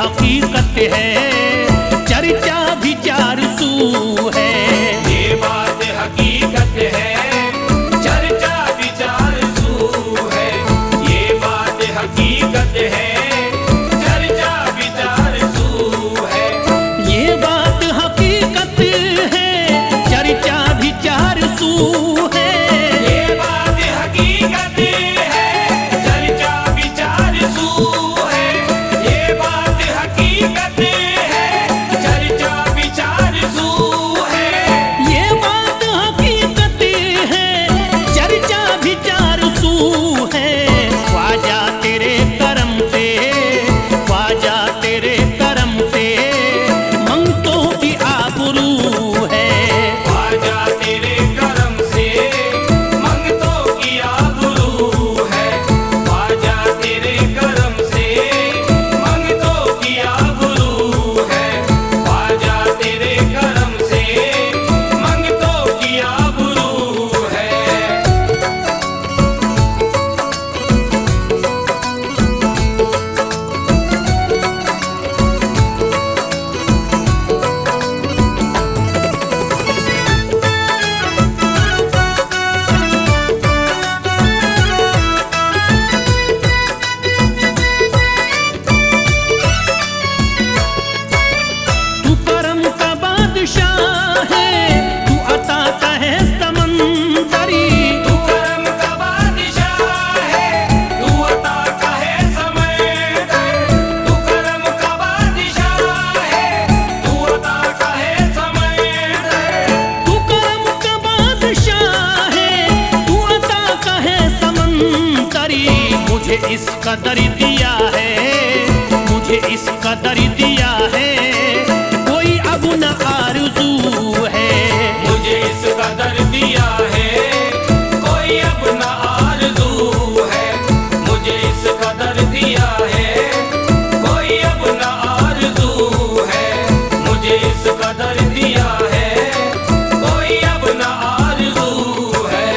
हकीकत है, चर्चा विचार सू है। ये बात हकीकत है, चर्चा विचार सू है। ये बात हकीकत है, चर्चा विचार सू है। ये बात हकीकत है, चर्चा विचार सू है। ये बात हकीकत है, चर्चा विचार सू है। ये बात हकीकत है, चर्चा विचार सू है। ये बात हकीकत है, चर्चा विचार सू है। ख्वाजा तेरे करम से, ख्वाजा तेरे करम से मंगतों की आबरू है। ख्वाजा तेरे करम से मंगतों की आबरू है। ख्वाजा तेरे करम से मंगतों की आबरू है। ख्वाजा तेरे करम से मंगतों की आबरू है। तू करम का बादशाह है, तू अता का है समंदरी। तू करम का बादशाह है, तू अता का है समंदर। तू करम का बादशाह है, तू अता का है समंदर। तू करम का बादशाह है, तू अता का है समंदरी। मुझे इस कदर दिया है, मुझे इस कदर दिया है, कोई अब न आरज़ू है। मुझे इस कदर दिया है, कोई अब न आरज़ू है। मुझे इस कदर दिया है, कोई अब न आरज़ू है। मुझे इस कदर दिया है, कोई अब न आरज़ू है।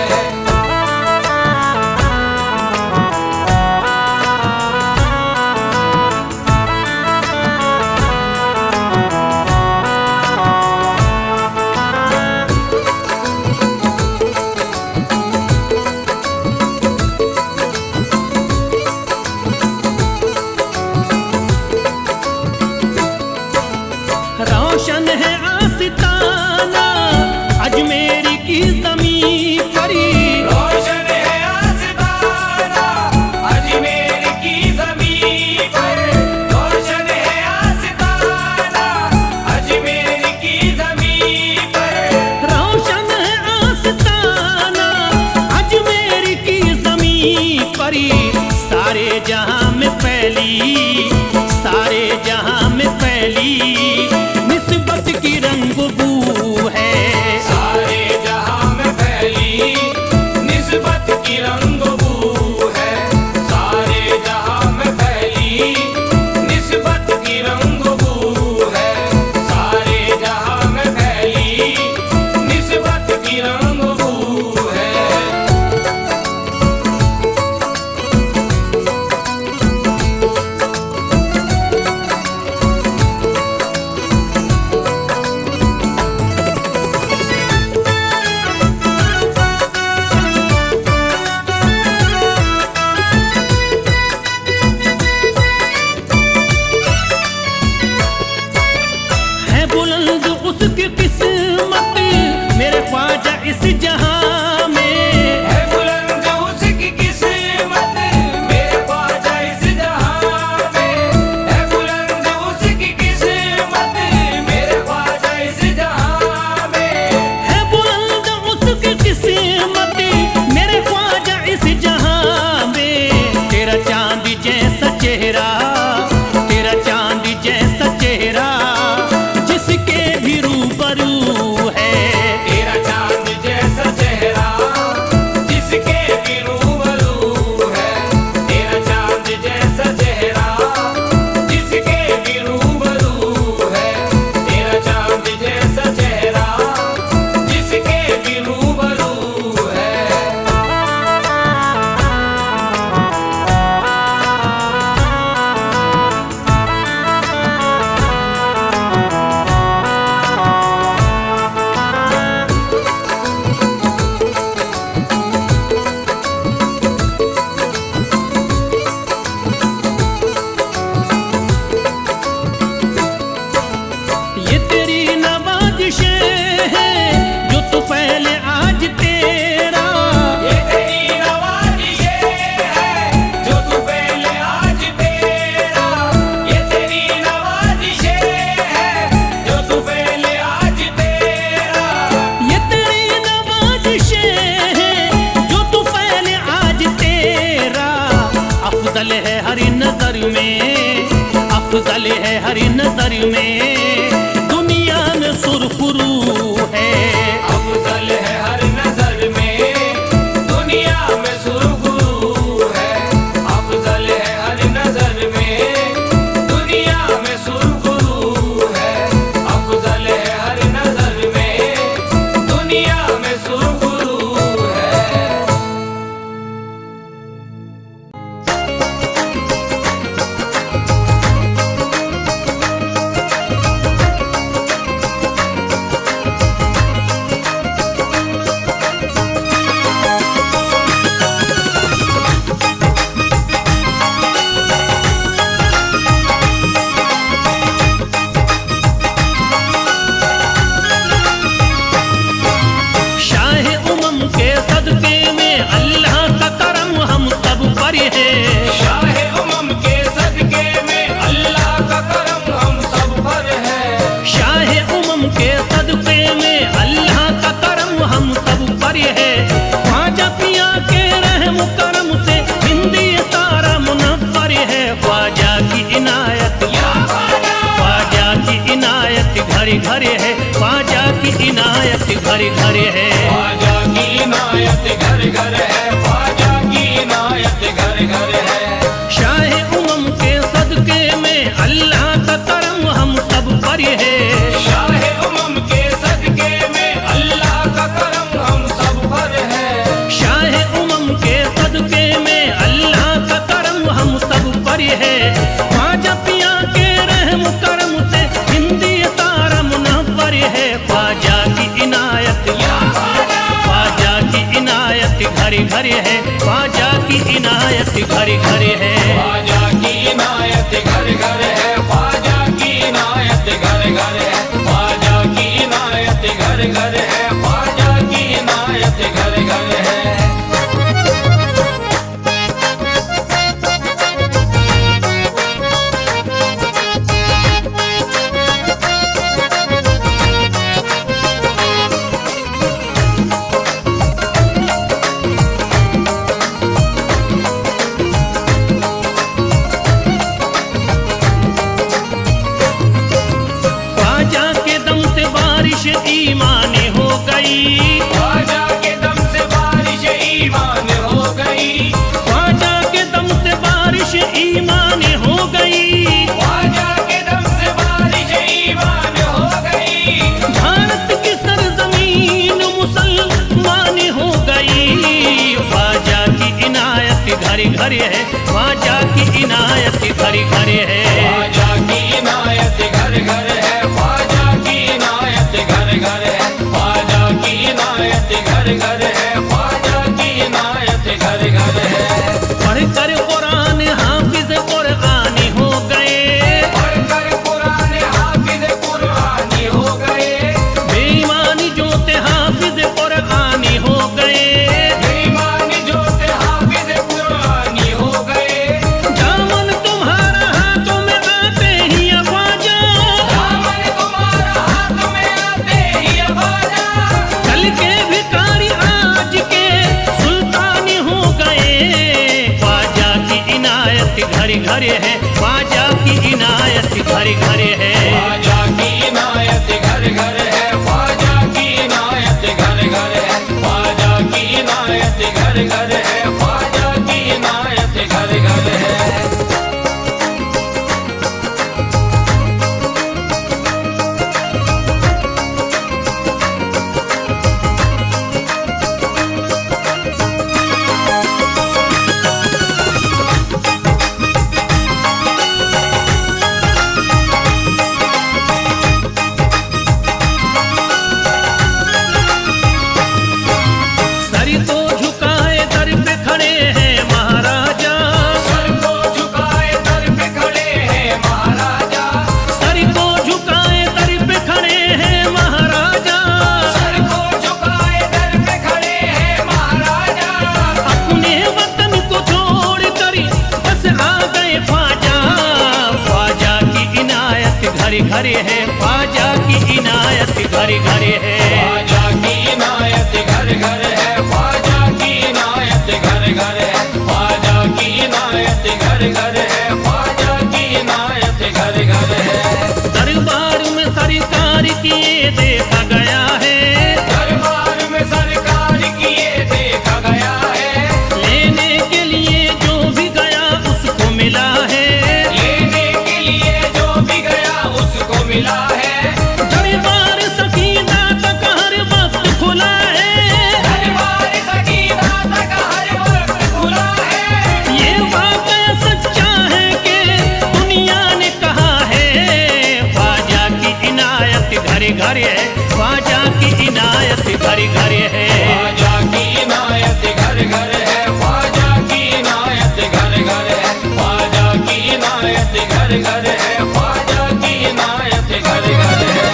अफजल है हर नजर में, दुनिया में सुरखरू है। अफजल है हर नजर में, दुनिया में सुरखरू है। अफजल है हर नजर में, दुनिया में सुरखरू है। अफजल है हर नजर में, दुनिया में सुरखरू है। घरे घरे है ख्वाजा की इनायत, घरे घरे है ख्वाजा की इनायत, घर घर है ख्वाजा की इनायत, घर घर है। शाह उमम के सदके में अल्लाह का करम हम सब पर है। शाह उमम के सदके में अल्लाह का करम हम सब पर है। शाह उमम के सदके में अल्लाह का करम हम सब पर है। ख्वाजा पिया के रहम करम से हिंदी तारा मुनव्वर है। ख्वाजा की इनायत, ख्वाजा की इनायत घरे घरे है। ख्वाजा की इनायत घरे घरे है। ख्वाजा की इनायत घर घर है। ख्वाजा की इनायत घर घर है। ख्वाजा की इनायत घर घर है। ख्वाजा की इनायत घर घर है। ईमान हो गई, ख्वाजा के दम से बारिश ईमान हो गई। ख्वाजा के दम से बारिश ईमान हो गई। ख्वाजा के दम से बारिश ईमान हो गई। भारत की सरजमीन मुसलमान हो गई। ख्वाजा की इनायत घरे घरे है। ख्वाजा की इनायत घरे घरे है। ख्वाजा की इनायत घर घर है। ख्वाजा की इनायत घर घर है। ख्वाजा की इनायत घर घर है। ख्वाजा की इनायत घर घर है। पढ़कर कुरान हाफिज कुरानी हो गए। पढ़कर कुरान हाफिज कुरानी हो गए। बेईमानी जोते हाफिज कुरानी हो गए। बेईमानी जोते हाफिज कुरानी हो गए। दामन तुम्हारा हाथों में आते ही ख्वाजा, दामन तुम्हारा हाथ में आते ही ख्वाजा। कल के भिखारी आज के सुल्तान हो गए। ख्वाजा की इनायत घरे घरे है। ख्वाजा की इनायत घरे घरे है। ख्वाजा की इनायत घर घर है। ख्वाजा की इनायत घर घर है। ख्वाजा की इनायत घर घर है। ख्वाजा की इनायत घर घर है। सर को झुकाए दर पे खड़े हैं महाराजा। सर को झुकाए दर पे खड़े हैं महाराजा। सर को झुकाए दर पे खड़े हैं महाराजा। सर को झुकाए दर पे खड़े हैं महाराजा। अपने वतन को छोड़ कर बस आ गए ख्वाजा। ख्वाजा की इनायत घरे घरे है। ख्वाजा की इनायत घरे घरे है। ख्वाजा की इनायत घर घर है। ख्वाजा की इनायत घर घर है। ख्वाजा की इनायत घर घर है। ख्वाजा की इनायत घर घर घर है। ख्वाजा की इनायत घर घर है, ख्वाजा की इनायत घर घर है, ख्वाजा की इनायत घर घर है, ख्वाजा की इनायत घर घर है।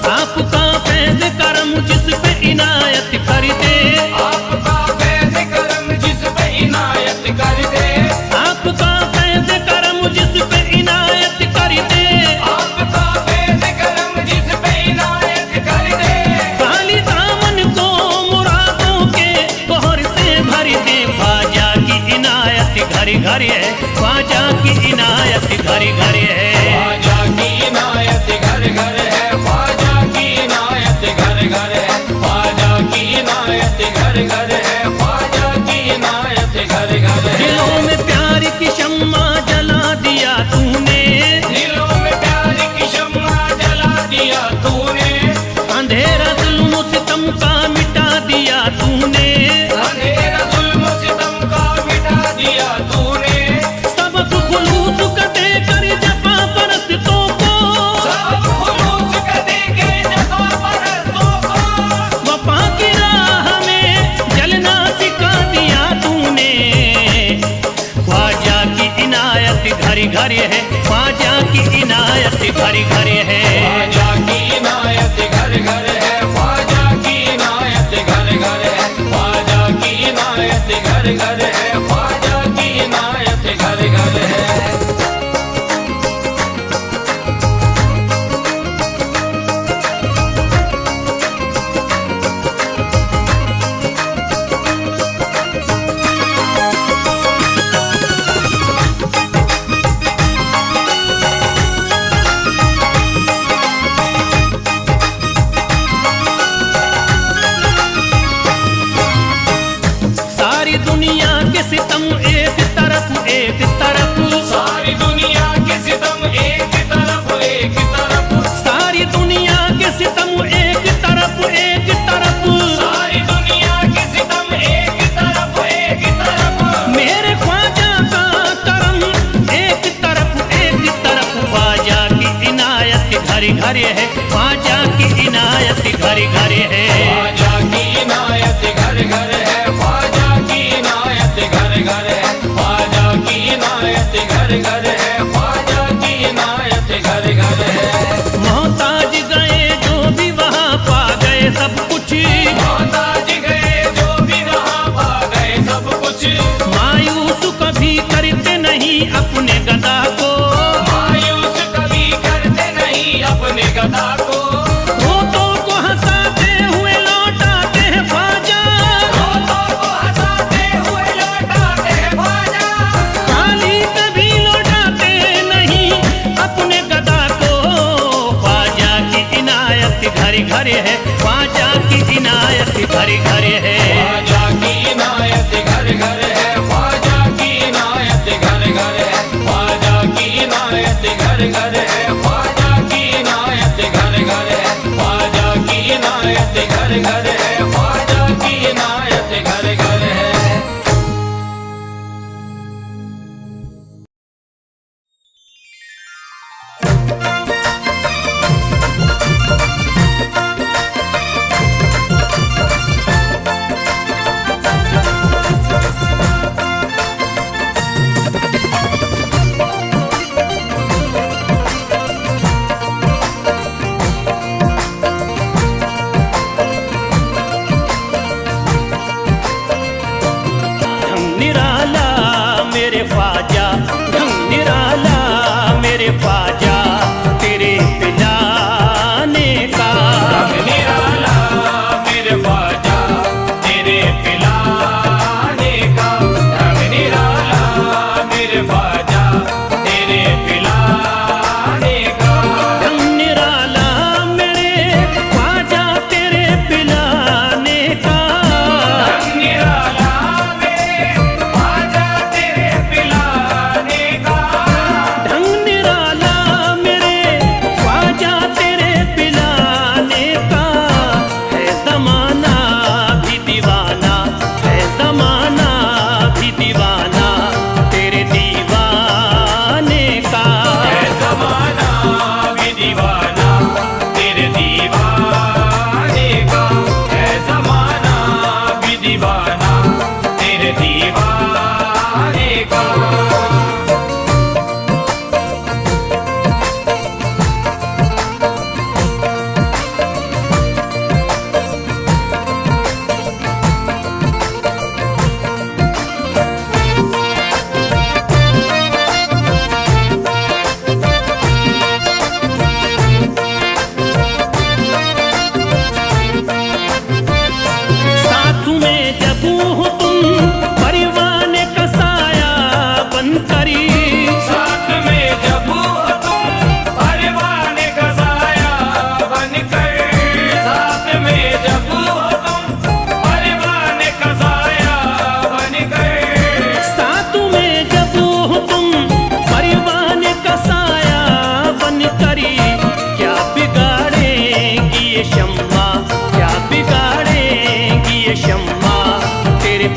आपका फैज़ करम जिस पे इनायत कर दे, आपका फैज़ करम जिस पे इनायत कर दे, आपका फैज़ करम जिस पे इनायत कर दे, आपका फैज़ करम जिस पे इनायत कर दे। खाली दामन को मुरादों के बहर से भर दे। ख्वाजा की इनायत घर घर है, ख्वाजा की इनायत घर घर है। ख्वाजा की इनायत घर घर है, ख्वाजा की इनायत घर घर है, ख्वाजा की इनायत घर घर है, ख्वाजा की इनायत घर घर है। दिलों में प्यार की शम्मा जला दिया तूने, दिलों में प्यार की शम्मा जला दिया तूने, अंधेरा जुल्म सितम का मिटा दिया तूने, अंधेरा जुल्म सितम का मिटा दिया तूने। सबक खुलूस का देकर जफा परस्तों को, सब खुलूस का देके जफा परस्तों को, वफा की राह में जलना सिखा दिया तूने। ख्वाजा की इनायत घर घर है, ख्वाजा की इनायत घर घर है। ख्वाजा की इनायत घर घर है, ख्वाजा की इनायत घर घर है, ख्वाजा की इनायत घर घर है, ख्वाजा की इनायत घर घर है। सारी दुनिया के सितम एक तरफ एक तरफ, सारी दुनिया के सितम एक तरफ एक तरफ, सारी दुनिया के सितम एक तरफ एक तरफ, सारी दुनिया के सितम एक तरफ एक तरफ। मेरे ख्वाजा का करम एक तरफ एक तरफ। ख्वाजा की इनायत घर घर है, ख्वाजा की इनायत घर घर है। ख्वाजा की इनायत घर घर है, ख्वाजा की इनायत घर घर है, ख्वाजा की इनायत घर घर है, ख्वाजा की इनायत घर घर है। मोहताज गए जो भी वहाँ पा गए सब कुछ, मोहताज गए जो भी वहाँ पा गए सब कुछ, मायूस कभी करते नहीं अपने गदा को, मायूस कभी करते नहीं अपने गदा को। रोतों को हंसाते हुए लौटाते हैं ख्वाजा, रोतों को हंसाते हुए लौटाते हैं ख्वाजा, खाली कभी लौटाते नहीं अपने गदा को। ख्वाजा की इनायत घर घर है, ख्वाजा की इनायत घर घर है। ख्वाजा की इनायत घर घर है, ख्वाजा की इनायत घर घर है, ख्वाजा की इनायत घर घर है, ख्वाजा की इनायत घर घर है, ख्वाजा की इनायत घर घर है, ख्वाजा की इनायत घर घर है।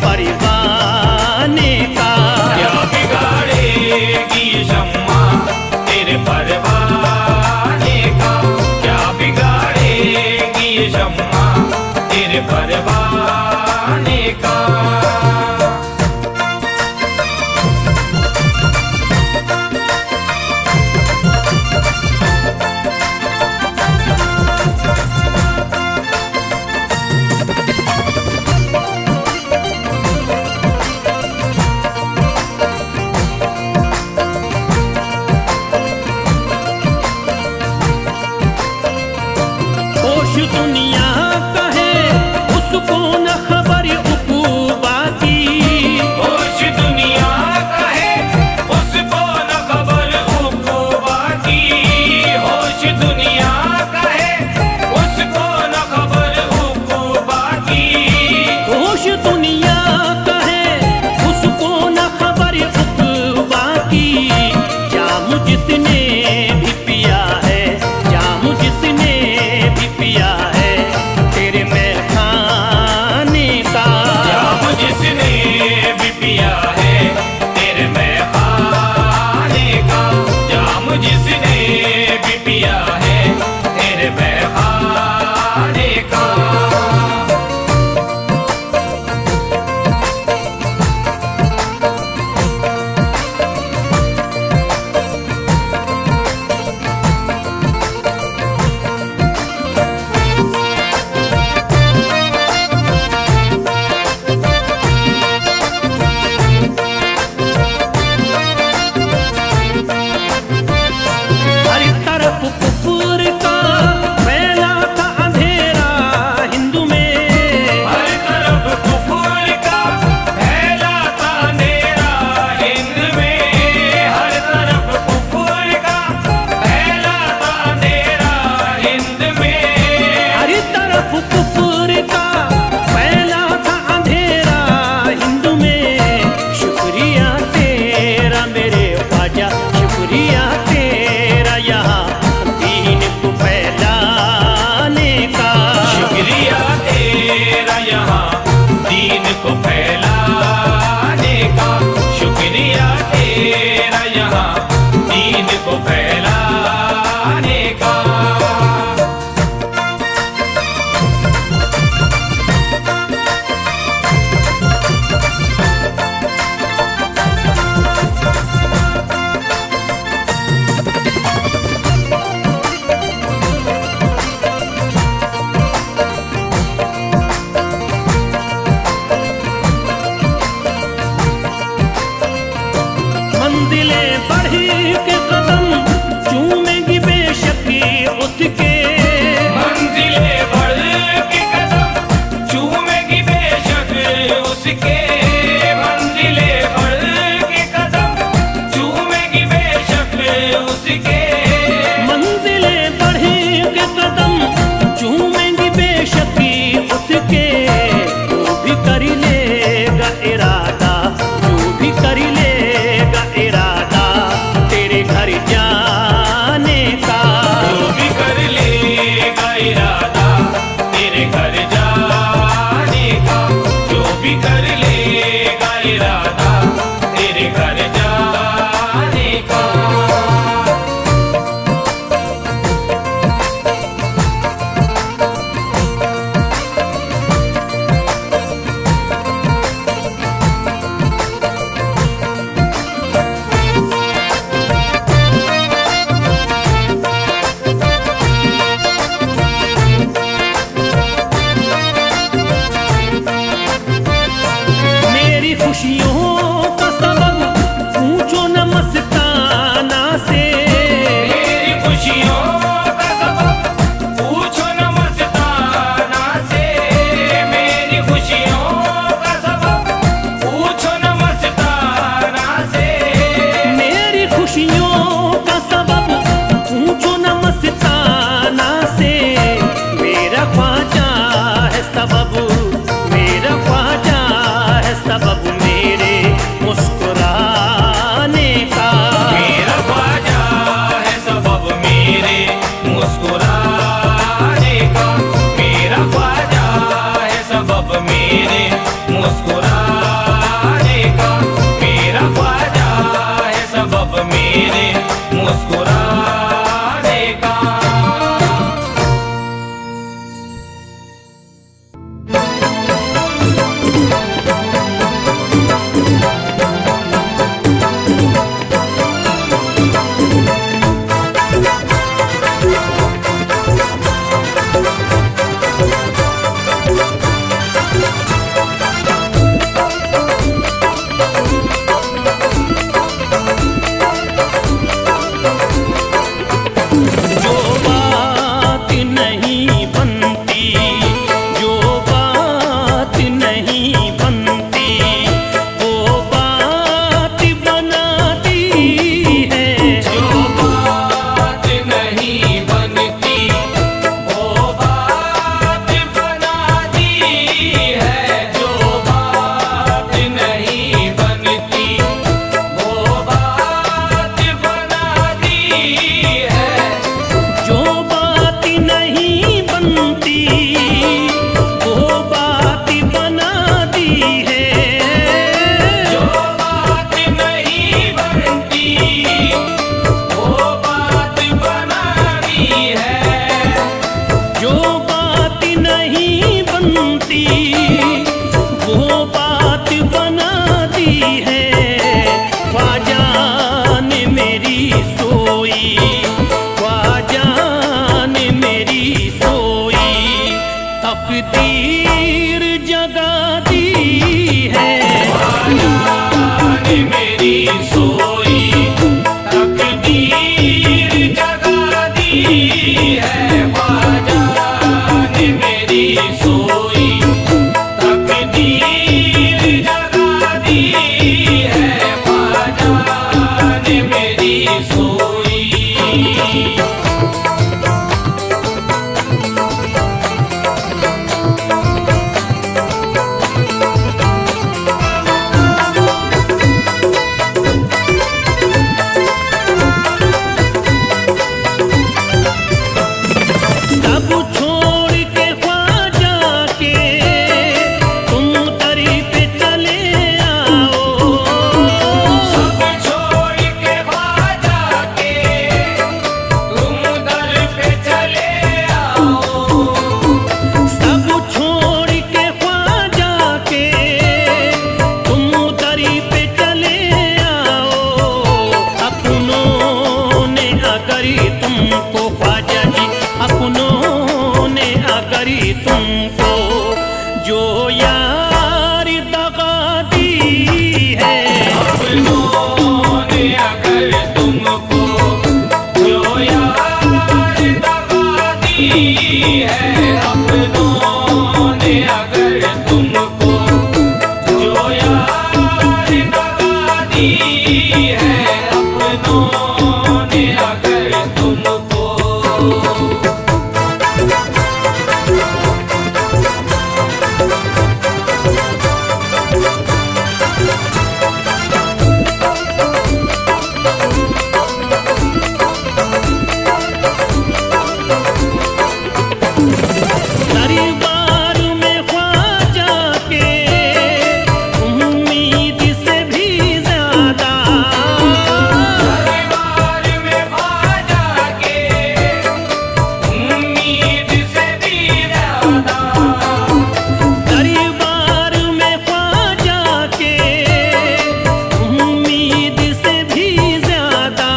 परवाने का। क्या बिगाड़ेगी ये शम्मा तेरे परवाने का, क्या बिगाड़ेगी ये शम्मा तेरे परवाने का। होश दुनिया का है उसको न खबर उकूबा की। होश दुनिया का है उसको न खबर उक़ूबा की, होश दुनिया का है उसको न खबर उक़ूबा की। होश दुनिया का है उसको न खबर उकूबा की। जाम जिसने भी पिया है, जाम जिसने भी पिया है तेरे मैं खाने का। जाम जिसने भी पिया है तेरे मैं खाने का, जाम जिसने भी पिया है तेरे मैं खाने का। हर तरफ कुफर का फैला था अंधेरा हिंदू में। हर तरफ कुफर का फैला था अंधेरा हिंद में, हर तरफ कुफर का फैला था अंधेरा हिंद में। हर तरफ कुफर का फैला था अंधेरा हिंदू में। शुक्रिया तेरा मेरे ख्वाजा, शुक्रिया तेरा यहाँ दीन को फैलाने का। शुक्रिया तेरा यहाँ दीन को फैलाने का, शुक्रिया तेरा यहाँ दीन को फैलाने का। मंजिलें बढ़ी के कदम चूमेंगी बेशक उसके। मंजिलें बढ़ के कदम चूमेगी बेशक उसके, मंजिलें बढ़ के कदम चूमेगी बेशक उसके। मंजिलें बढ़ी के कदम चूमेंगी बेशक उसके। जो भी कर लेगा इरादा, जो भी कर लेगा इरादा है अपनों ने अगर तुमको। दरबार में ख्वाजा के उम्मीद से भी ज्यादा, दरबार में ख्वाजा के उम्मीद से भी ज्यादा, दरबार में ख्वाजा के उम्मीद से भी ज्यादा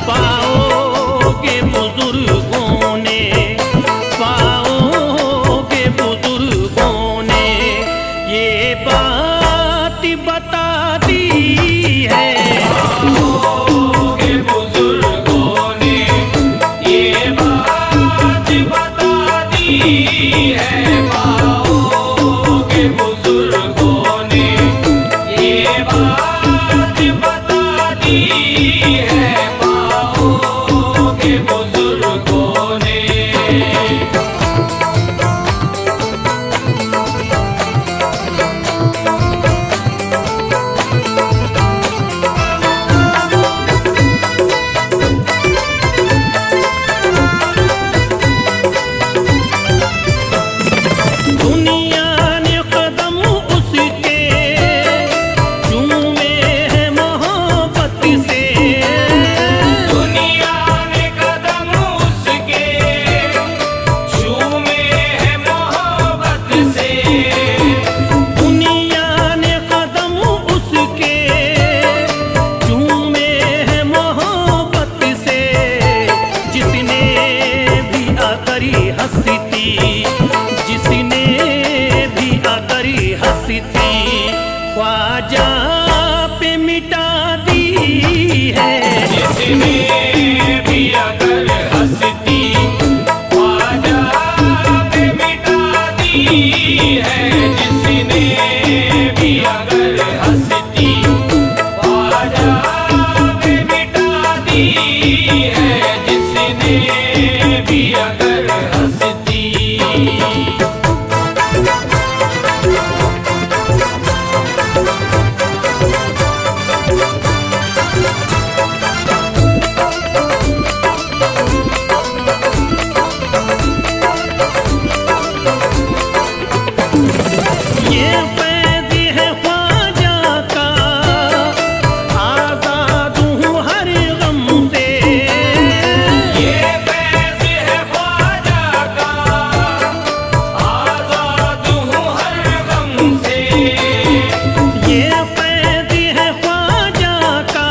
पाओगे बुजुर्गों ने, पाओगे बुजुर्गों ने ये बात बता दी है। के बुजुर्गों ने ये बात बता दी है। पाओगे बुजुर्गों ने ये बात बता दी है। पाओगे बुजुर्गों ने। दुनिया ने कदम उसके चूमे हैं मोहब्बत से, दुनिया ने कदम उसके चूमे हैं मोहब्बत से। दुनिया ने कदम उसके चूमे हैं मोहब्बत से। जिसने भी आकरी हंसती, जिसने भी आकरी हंसती ख्वाजा पे मिटा दी है। जिसने भी अगर हंसती ख्वाजा पे मिटा दी है। जिसने भी अगर हंसती ख्वाजा पे मिटा दी है। जिसने भी अगर हंसती। ये फैज़ है ख्वाजा का, आज़ाद हूँ हर गम से। ये फैज़ है ख्वाजा का, आज़ाद हूँ हर गम से। ये फैज़ है ख्वाजा का,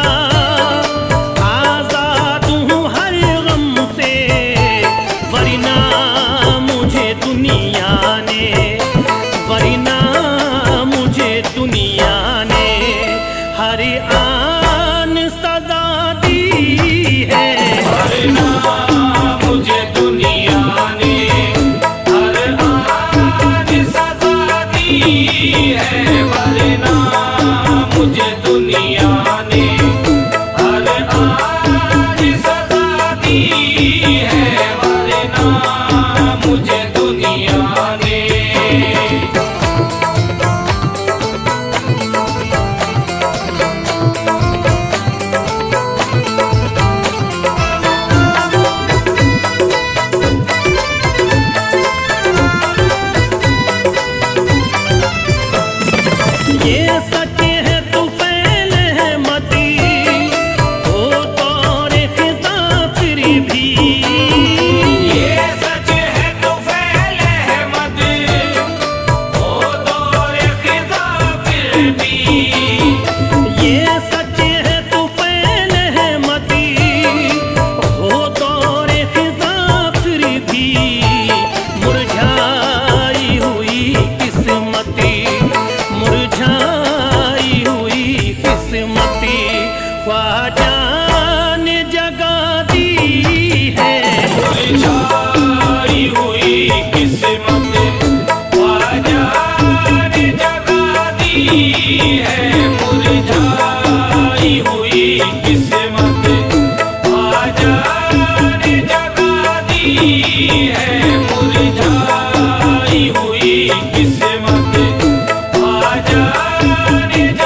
आज़ाद हूँ हर गम से। वरना मुझे दुनिया ने, वरना मुझे दुनिया ने हर आन सजा दी है। वरना मुझे दुनिया ने हर आन सजा दी है। वरना मुझे दुनिया ने हर आन सजा दी है। वरना मुझे दुनिया ने। ये सच है तो फैल है मती, हो दौर खिज़ा फिर भी। ये सच है तो फैल है मत, हो दौर खिज़ा फिर भी। ये सच है तो फैल है मती, हो दौर खिज़ा फिर भी। मुरझाई हुई किस्मती, मुरझाई हुई किस्मती ख्वाजा ने जगा दी है। मुरझाई हुई किस्मत ख्वाजा ने जगा दी जाने